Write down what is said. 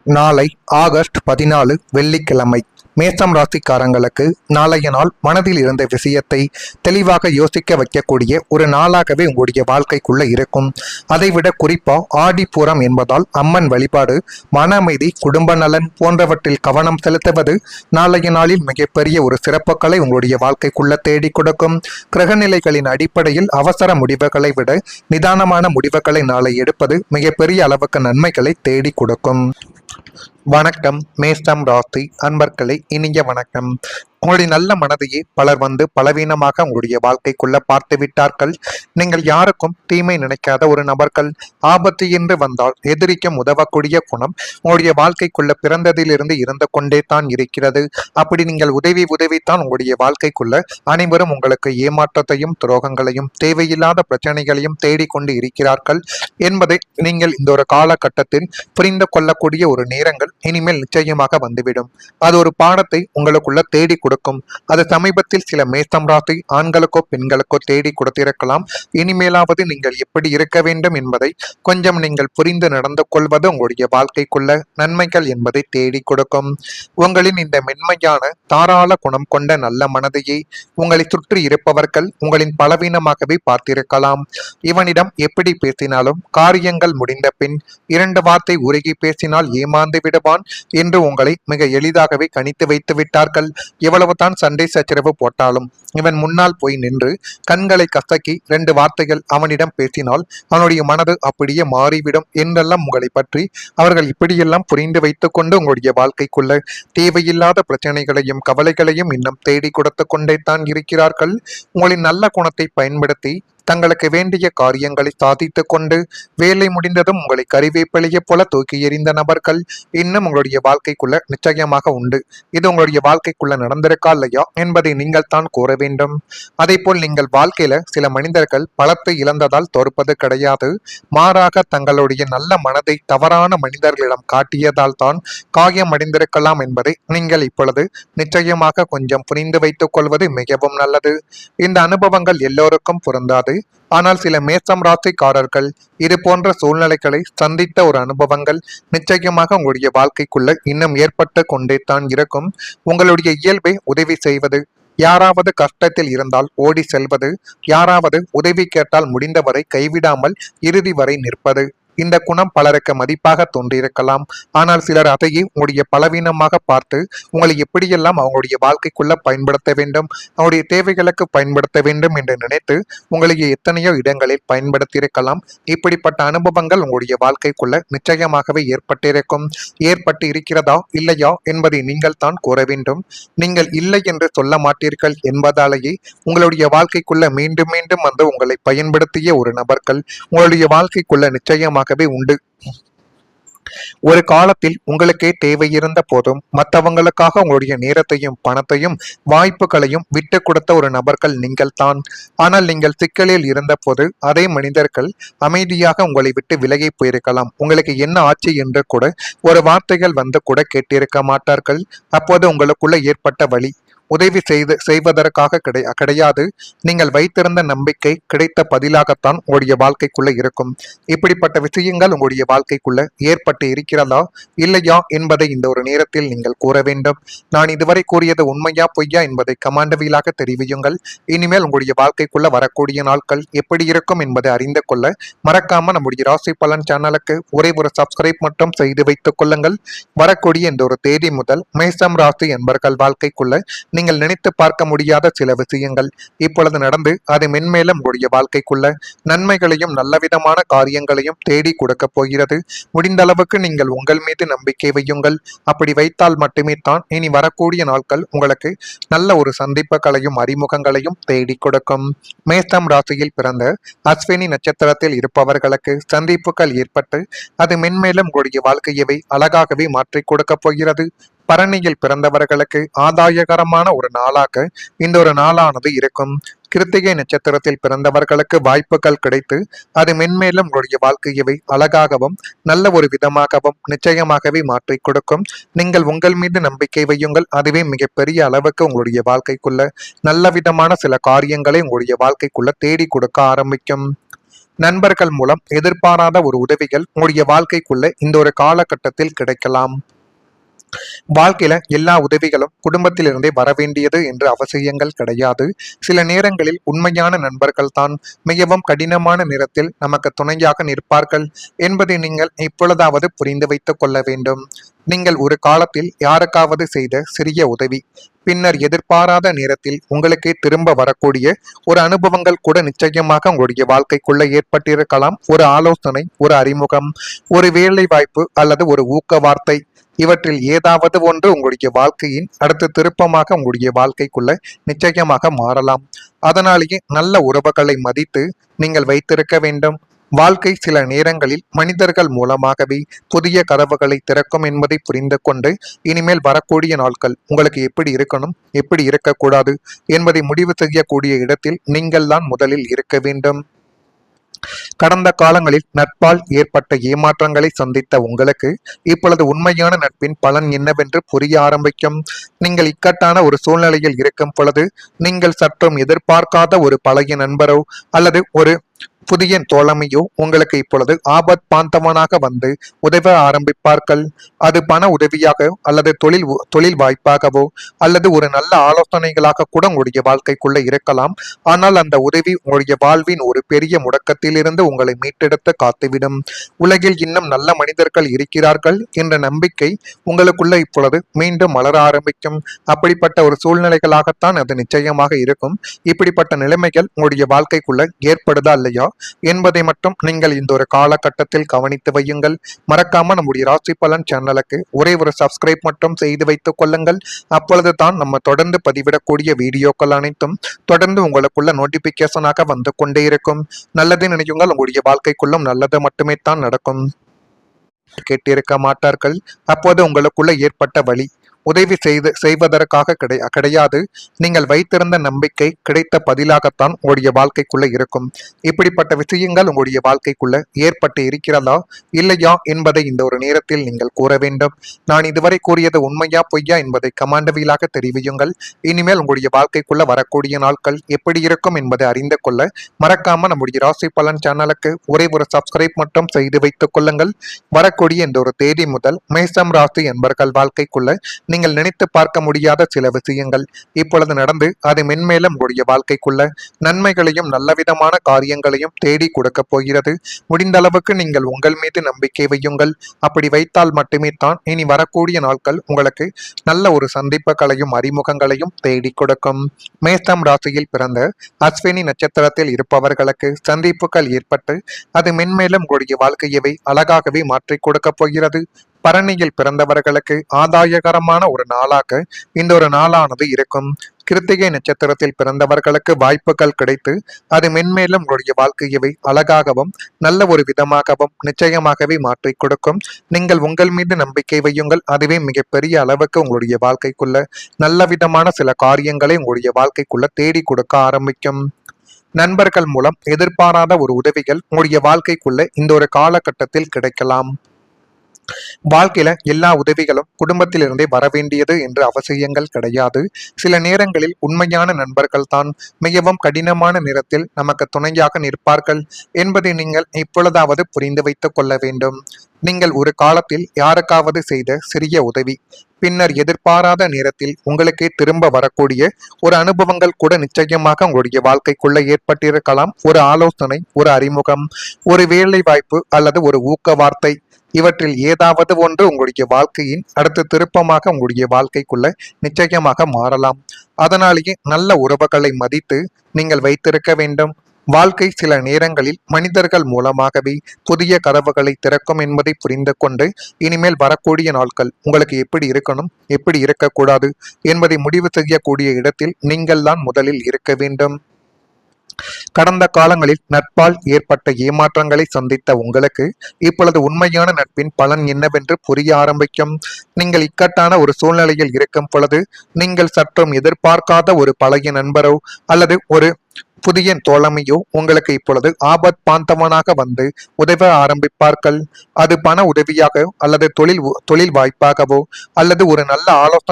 நாளை ஆகஸ்ட் 14 வெள்ளிக்கிழமை. மேஷம் ராசிக்காரங்களுக்கு நாளைய நாள் மனதில் இருந்த விஷயத்தை தெளிவாக யோசிக்க வைக்கக்கூடிய ஒரு நாளாகவே உங்களுடைய வாழ்க்கைக்குள்ள இருக்கும். அதைவிட குறிப்பா ஆடிப்பூரம் என்பதால் அம்மன் வழிபாடு, மன அமைதி, குடும்ப நலன் போன்றவற்றில் கவனம் செலுத்துவது நாளைய நாளில் மிகப்பெரிய ஒரு சிறப்புகளை உங்களுடைய வாழ்க்கைக்குள்ள தேடி கொடுக்கும். கிரகநிலைகளின் அடிப்படையில் அவசர முடிவுகளை விட நிதானமான முடிவுகளை நாளை எடுப்பது மிகப்பெரிய அளவுக்கு நன்மைகளை தேடி கொடுக்கும். வணக்கம் மேஷம் ராசி அன்பர்களே, இனிய வணக்கம். உங்களுடைய நல்ல மனதையே பலர் வந்து பலவீனமாக உங்களுடைய வாழ்க்கைக்குள்ள பார்த்து விட்டார்கள். நீங்கள் யாருக்கும் தீமை நினைக்காத ஒரு நபர்கள். ஆபத்து என்று வந்தால் எதிரிக்கும் உதவக்கூடிய குணம் உங்களுடைய வாழ்க்கைக்குள்ள பிறந்ததிலிருந்து இருந்து கொண்டே தான் இருக்கிறது. அப்படி நீங்கள் உதவித்தான் உங்களுடைய வாழ்க்கைக்குள்ள அனைவரும் உங்களுக்கு ஏமாற்றத்தையும் துரோகங்களையும் தேவையில்லாத பிரச்சனைகளையும் தேடிக்கொண்டு இருக்கிறார்கள் என்பதை நீங்கள் இந்த ஒரு காலகட்டத்தில் புரிந்து கொள்ளக்கூடிய ஒரு நேரங்கள் இனிமேல் நிச்சயமாக வந்துவிடும். அது ஒரு பாடத்தை உங்களுக்குள்ள தேடி கொடுக்கும். அது சமீபத்தில் சில மேஷம் ராசி ஆண்களுக்கோ பெண்களுக்கோ தேடி கொடுத்திருக்கலாம். இனிமேலாவது நீங்கள் எப்படி இருக்க வேண்டும் என்பதை கொஞ்சம் நீங்கள் புரிந்து நடந்து கொள்வது உங்களுடைய வாழ்க்கைக்குள்ள நன்மைகள் என்பதை தேடி கொடுக்கும். உங்களின் இந்த மென்மையான தாராள குணம் கொண்ட நல்ல மனதையே உங்களை சுற்றி இருப்பவர்கள் உங்களின் பலவீனமாகவே பார்த்திருக்கலாம். இவனிடம் எப்படி பேசினாலும் காரியங்கள் முடிந்த பின் 2 வார்த்தை உருகி பேசினால் ஏமாந்து விடுவான் என்று உங்களை மிக எளிதாகவே கணித்து வைத்து விட்டார்கள். எவ்வளவுதான் சண்டை சச்சரவு போட்டாலும் இவன் முன்னால் போய் நின்று கண்களை கசக்கி 2 வார்த்தைகள் அவனிடம் பேசினால் அவனுடைய மனது அப்படியே மாறிவிடும் என்றெல்லாம் உங்களை பற்றி அவர்கள் இப்படியெல்லாம் புரிந்து வைத்துக் கொண்டு உங்களுடைய வாழ்க்கைக்குள்ள தேவையில்லாத பிரச்சனைகளையும் கவலைகளையும் இன்னும் தேடி கொடுத்து கொண்டே தான் இருக்கிறார்கள். உங்களின் நல்ல குணத்தை பயன்படுத்தி தங்களுக்கு வேண்டிய காரியங்களை சாதித்து கொண்டு வேலை முடிந்ததும் உங்களை கறிவேப்பிலையை போல தூக்கி எறிந்த நபர்கள் இன்னும் உங்களுடைய வாழ்க்கைக்குள்ள நிச்சயமாக உண்டு. இது உங்களுடைய வாழ்க்கைக்குள்ள நடந்திருக்கா இல்லையா என்பதை நீங்கள் தான் கூற வேண்டும். அதே போல் நீங்கள் வாழ்க்கையில சில மனிதர்கள் பலத்தை இழந்ததால் தோற்பது கிடையாது. மாறாக தங்களுடைய நல்ல மனதை தவறான மனிதர்களிடம் காட்டியதால் தான் காயமடைந்திருக்கலாம் என்பதை நீங்கள் இப்பொழுது நிச்சயமாக கொஞ்சம் புரிந்து வைத்துக் கொள்வது மிகவும் நல்லது. இந்த அனுபவங்கள் எல்லோருக்கும் பொருந்தாது. ஆனால் சில மேஷம் ராசிக்காரர்கள் இது போன்ற சூழ்நிலைகளை சந்தித்த ஒரு அனுபவங்கள் நிச்சயமாக உங்களுடைய வாழ்க்கைக்குள்ள இன்னும் ஏற்பட்டு கொண்டே தான் இருக்கும். உங்களுடைய இயல்பை உதவி செய்வது, யாராவது கஷ்டத்தில் இருந்தால் ஓடி செல்வது, யாராவது உதவி கேட்டால் முடிந்தவரை கைவிடாமல் இறுதி வரை நிற்பது, இந்த குணம் பலருக்கு மதிப்பாக தோன்றியிருக்கலாம். ஆனால் சிலர் அதையே உங்களுடைய பலவீனமாக பார்த்து உங்களை எப்படியெல்லாம் அவங்களுடைய வாழ்க்கைக்குள்ள பயன்படுத்த வேண்டும், அவருடைய தேவைகளுக்கு பயன்படுத்த வேண்டும் என்று நினைத்து உங்களுடைய எத்தனையோ இடங்களில் பயன்படுத்தியிருக்கலாம். இப்படிப்பட்ட அனுபவங்கள் உங்களுடைய வாழ்க்கைக்குள்ள நிச்சயமாகவே ஏற்பட்டு இருக்கிறதா இல்லையா என்பதை நீங்கள் தான் கூற வேண்டும். நீங்கள் இல்லை என்று சொல்ல மாட்டீர்கள் என்பதாலேயே உங்களுடைய வாழ்க்கைக்குள்ள மீண்டும் மீண்டும் வந்து உங்களை பயன்படுத்திய ஒரு நபர்கள் உங்களுடைய வாழ்க்கைக்குள்ள நிச்சயமாக உண்டு. ஒரு காலத்தில் உங்களுக்கே தேவை இருந்த போதும் மற்றவங்களுக்காக உங்களுடைய நேரத்தையும் பணத்தையும் வாய்ப்புகளையும் விட்டு கொடுத்த ஒரு நபர்கள் நீங்கள் தான். ஆனால் நீங்கள் சிக்கலில் இருந்த போது அதே மனிதர்கள் அமைதியாக உங்களை விட்டு விலகி போயிருக்கலாம். உங்களுக்கு என்ன ஆச்சு என்று கூட ஒரு வார்த்தைகள் வந்து கூட கேட்டிருக்க மாட்டார்கள். அப்போது உங்களுக்குள்ள ஏற்பட்ட வழி உதவி செய்வதற்காக கிடையாது, நீங்கள் வைத்திருந்த நம்பிக்கை கிடைத்த பதிலாகத்தான் உங்களுடைய வாழ்க்கைக்குள்ள இருக்கும். இப்படிப்பட்ட விஷயங்கள் உங்களுடைய வாழ்க்கைக்குள்ள ஏற்பட்டு இருக்கிறதா இல்லையா என்பதை இந்த ஒரு நேரத்தில் நீங்கள் கூற வேண்டும். நான் இதுவரை கூறியது உண்மையா பொய்யா என்பதை கமாண்டவியலாக தெரிவியுங்கள். இனிமேல் உங்களுடைய வாழ்க்கைக்குள்ள வரக்கூடிய நாட்கள் எப்படி இருக்கும் என்பதை அறிந்து கொள்ள மறக்காம நம்முடைய ராசி பலன் சேனலுக்கு ஒரே ஒரு சப்ஸ்கிரைப் மட்டும் செய்து வைத்துக் கொள்ளுங்கள். வரக்கூடிய இந்த ஒரு தேதி முதல் மேஷம் ராசி என்பர்கள் வாழ்க்கைக்குள்ள நீங்கள் நினைத்து பார்க்க முடியாத சில விஷயங்கள் இப்பொழுது நடந்து அது மென்மேலும் உங்களுடைய வாழ்க்கைக்குள்ள நன்மைகளையும் நல்லவிதமான காரியங்களையும் தேடி கொடுக்க போகிறது. முடிந்த அளவுக்கு நீங்கள் உங்கள் மீது நம்பிக்கை வையுங்கள். அப்படி வைத்தால் மட்டுமே தான் இனி வரக்கூடிய நாட்கள் உங்களுக்கு நல்ல ஒரு சந்திப்புகளையும் அறிமுகங்களையும் தேடி கொடுக்கும். மேஷம் ராசியில் பிறந்த அஸ்வினி நட்சத்திரத்தில் இருப்பவர்களுக்கு சந்திப்புகள் ஏற்பட்டு அது மென்மேலும் உங்களுடைய வாழ்க்கையவை அழகாகவே மாற்றி கொடுக்க போகிறது. பரணியில் பிறந்தவர்களுக்கு ஆதாயகரமான ஒரு நாளாக இந்த ஒரு நாளானது இருக்கும். கிருத்திகை நட்சத்திரத்தில் பிறந்தவர்களுக்கு வாய்ப்புகள் கிடைத்து அது மென்மேலும் உங்களுடைய வாழ்க்கையவை அழகாகவும் நல்ல ஒரு விதமாகவும் நிச்சயமாகவே மாற்றி கொடுக்கும். நீங்கள் உங்கள் மீது நம்பிக்கை வையுங்கள். அதுவே மிகப்பெரிய அளவுக்கு உங்களுடைய வாழ்க்கைக்குள்ள நல்ல விதமான சில காரியங்களை உங்களுடைய வாழ்க்கைக்குள்ள தேடி கொடுக்க ஆரம்பிக்கும். நண்பர்கள் மூலம் எதிர்பாராத ஒரு உதவிகள் உங்களுடைய வாழ்க்கைக்குள்ள இந்த ஒரு காலகட்டத்தில் கிடைக்கலாம். வாழ்க்கையில எல்லா உதவிகளும் குடும்பத்திலிருந்தே வரவேண்டியது என்று அவசியங்கள் கிடையாது. சில நேரங்களில் உண்மையான நண்பர்கள் தான் மிகவும் கடினமான நேரத்தில் நமக்கு துணையாக நிற்பார்கள் என்பதை நீங்கள் இப்பொழுதாவது புரிந்து வைத்துக் கொள்ள வேண்டும். நீங்கள் ஒரு காலத்தில் யாருக்காவது செய்த சிறிய உதவி பின்னர் எதிர்பாராத நேரத்தில் உங்களுக்கே திரும்ப வரக்கூடிய ஒரு அனுபவங்கள் கூட நிச்சயமாக உங்களுடைய வாழ்க்கைக்குள்ள ஏற்பட்டிருக்கலாம். ஒரு ஆலோசனை, ஒரு அறிமுகம், ஒரு வேலை வாய்ப்பு அல்லது ஒரு ஊக்க வார்த்தை, இவற்றில் ஏதாவது ஒன்று உங்களுடைய வாழ்க்கையின் அடுத்த திருப்பமாக உங்களுடைய வாழ்க்கைக்குள்ள நிச்சயமாக மாறலாம். அதனாலேயே நல்ல உறவுகளை மதித்து நீங்கள் வைத்திருக்க வேண்டும். வாழ்க்கை சில நேரங்களில் மனிதர்கள் மூலமாகவே புதிய கதவுகளை திறக்கும் என்பதை புரிந்து கொண்டு இனிமேல் வரக்கூடிய நாட்கள் உங்களுக்கு எப்படி இருக்கணும், எப்படி இருக்கக்கூடாது என்பதை முடிவு செய்யக்கூடிய இடத்தில் நீங்கள் தான் முதலில் இருக்க வேண்டும். கடந்த காலங்களில் நட்பால் ஏற்பட்ட ஏமாற்றங்களை சந்தித்த உங்களுக்கு இப்பொழுது உண்மையான நட்பின் பலன் என்னவென்று புரிய ஆரம்பிக்கும். நீங்கள் இக்கட்டான ஒரு சூழ்நிலையில் இருக்கும் பொழுது நீங்கள் சற்றும் எதிர்பார்க்காத ஒரு பழைய நண்பரோ அல்லது ஒரு புதிய தோழமையோ உங்களுக்கு இப்பொழுது ஆபத் பாந்தவனாக வந்து உதவ ஆரம்பிப்பார்கள். அது பண உதவியாக அல்லது தொழில் வாய்ப்பாகவோ அல்லது ஒரு நல்ல ஆலோசனைகளாக கூட உங்களுடைய வாழ்க்கைக்குள்ள இருக்கலாம். ஆனால் அந்த உதவி உங்களுடைய வாழ்வின் ஒரு பெரிய முடக்கத்திலிருந்து உங்களை மீட்டெடுத்து காத்துவிடும். உலகில் இன்னும் நல்ல மனிதர்கள் இருக்கிறார்கள் என்ற நம்பிக்கை உங்களுக்குள்ள இப்பொழுது மீண்டும் மலர ஆரம்பிக்கும். அப்படிப்பட்ட ஒரு சூழ்நிலைகளாகத்தான் அது நிச்சயமாக இருக்கும். இப்படிப்பட்ட நிலைமைகள் உங்களுடைய வாழ்க்கைக்குள்ள ஏற்படுதா இல்லையா என்பதை மட்டும் நீங்கள் இந்த ஒரு காலகட்டத்தில் கவனித்து வையுங்கள். மறக்காம நம்முடைய ராசி பலன் சேனலுக்கு ஒரே ஒரு சப்ஸ்கிரைப் மட்டும் செய்து வைத்துக் கொள்ளுங்கள். அப்பொழுது தான் நம்ம தொடர்ந்து பதிவிடக்கூடிய வீடியோக்கள் அனைத்தும் தொடர்ந்து உங்களுக்குள்ள நோட்டிபிகேஷனாக வந்து கொண்டே இருக்கும். நல்லது நினைக்குங்கள், உங்களுடைய வாழ்க்கைக்குள்ளும் நல்லது மட்டுமே தான் நடக்கும். கேட்டிருக்க மாட்டார்கள். அப்போது உங்களுக்குள்ள ஏற்பட்ட வழி உதவி செய்வதற்காக கிடையாது. நீங்கள் வைத்திருந்த நம்பிக்கை கிடைத்த பதிலாகத்தான் உங்களுடைய வாழ்க்கைக்குள்ள இருக்கும். இப்படிப்பட்ட விஷயங்கள் உங்களுடைய வாழ்க்கைக்குள்ள ஏற்பட்டு இருக்கிறதா இல்லையா என்பதை இந்த ஒரு நேரத்தில் நீங்கள் கூற வேண்டும். நான் இதுவரை கூறியது உண்மையா பொய்யா என்பதை கமாண்டவியலாக தெரிவியுங்கள். இனிமேல் உங்களுடைய வாழ்க்கைக்குள்ள வரக்கூடிய நாட்கள் எப்படி இருக்கும் என்பதை அறிந்து கொள்ள மறக்காம நம்முடைய ராசி பலன் சேனலுக்கு ஒரே ஒரு சப்ஸ்கிரைப் மட்டும் செய்து வைத்துக் கொள்ளுங்கள். வரக்கூடிய இந்த ஒரு தேதி முதல் மேஷம் ராசி என்பர்கள் வாழ்க்கைக்குள்ள நீங்கள் நினைத்து பார்க்க முடியாத சில விஷயங்கள் இப்பொழுது நடந்து அது மென்மேலும் உங்களுடைய வாழ்க்கைக்குள்ள நன்மைகளையும் நல்லவிதமான காரியங்களையும் தேடி கொடுக்க போகிறது. முடிந்த அளவுக்கு நீங்கள் உங்கள் மீது நம்பிக்கை வையுங்கள். அப்படி வைத்தால் மட்டுமே தான் இனி வரக்கூடிய நாட்கள் உங்களுக்கு நல்ல ஒரு சந்திப்புகளையும் அறிமுகங்களையும் தேடி கொடுக்கும். மேஷம் ராசியில் பிறந்த அஸ்வினி நட்சத்திரத்தில் இருப்பவர்களுக்கு சந்திப்புகள் ஏற்பட்டு அது மென்மேலும் உங்களுடைய வாழ்க்கையவை அழகாகவே மாற்றி கொடுக்க போகிறது. பரணியில் பிறந்தவர்களுக்கு ஆதாயகரமான ஒரு நாளாக இந்த ஒரு நாளானது இருக்கும். கிருத்திகை நட்சத்திரத்தில் பிறந்தவர்களுக்கு வாய்ப்புகள் கிடைத்து அது மென்மேலும் உங்களுடைய வாழ்க்கையவை அழகாகவும் நல்ல ஒரு விதமாகவும் நிச்சயமாகவே மாற்றி கொடுக்கும். நீங்கள் உங்கள் மீது நம்பிக்கை வையுங்கள். அதுவே மிகப்பெரிய அளவுக்கு உங்களுடைய வாழ்க்கைக்குள்ள நல்ல விதமான சில காரியங்களை உங்களுடைய வாழ்க்கைக்குள்ள தேடி கொடுக்க ஆரம்பிக்கும். நண்பர்கள் மூலம் எதிர்பாராத ஒரு உதவிகள் உங்களுடைய வாழ்க்கைக்குள்ள இந்த ஒரு காலகட்டத்தில் கிடைக்கலாம். வாழ்க்கையில எல்லா உதவிகளும் குடும்பத்திலிருந்தே வரவேண்டியது என்று அவசியங்கள் கிடையாது. சில நேரங்களில் உண்மையான நண்பர்கள் தான் மிகவும் கடினமான நேரத்தில் நமக்கு துணையாக நிற்பார்கள் என்பதை நீங்கள் இப்பொழுதாவது புரிந்து வைத்துக் கொள்ள வேண்டும். நீங்கள் ஒரு காலத்தில் யாருக்காவது செய்த சிறிய உதவி பின்னர் எதிர்பாராத நேரத்தில் உங்களுக்கே திரும்ப வரக்கூடிய ஒரு அனுபவங்கள் கூட நிச்சயமாக உங்களுடைய வாழ்க்கைக்குள்ள ஏற்பட்டிருக்கலாம். ஒரு ஆலோசனை, ஒரு அறிமுகம், ஒரு வேலை வாய்ப்பு அல்லது ஒரு ஊக்க வார்த்தை, இவற்றில் ஏதாவது ஒன்று உங்களுடைய வாழ்க்கையின் அடுத்த திருப்பமாக உங்களுடைய வாழ்க்கைக்குள்ள நிச்சயமாக மாறலாம். அதனாலேயே நல்ல உறவுகளை மதித்து நீங்கள் வைத்திருக்க வேண்டும். வாழ்க்கை சில நேரங்களில் மனிதர்கள் மூலமாகவே புதிய கதவுகளை திறக்கும் என்பதை புரிந்து கொண்டு இனிமேல் வரக்கூடிய நாட்கள் உங்களுக்கு எப்படி இருக்கணும், எப்படி இருக்கக்கூடாது என்பதை முடிவு செய்யக்கூடிய இடத்தில் நீங்கள் தான் முதலில் இருக்க வேண்டும். கடந்த காலங்களில் நட்பால் ஏற்பட்ட ஏமாற்றங்களை சந்தித்த உங்களுக்கு இப்பொழுது உண்மையான நட்பின் பலன் என்னவென்று புரிய ஆரம்பிக்கும். நீங்கள் இக்கட்டான ஒரு சூழ்நிலையில் இருக்கும் பொழுது நீங்கள் சற்றும் எதிர்பார்க்காத ஒரு பழைய நண்பரோ அல்லது ஒரு புதிய தோழமையோ உங்களுக்கு இப்பொழுது ஆபத் பாந்தவனாக வந்து உதவ ஆரம்பிப்பார்கள். அது பண உதவியாக அல்லது தொழில் வாய்ப்பாகவோ அல்லது ஒரு நல்ல ஆலோசனை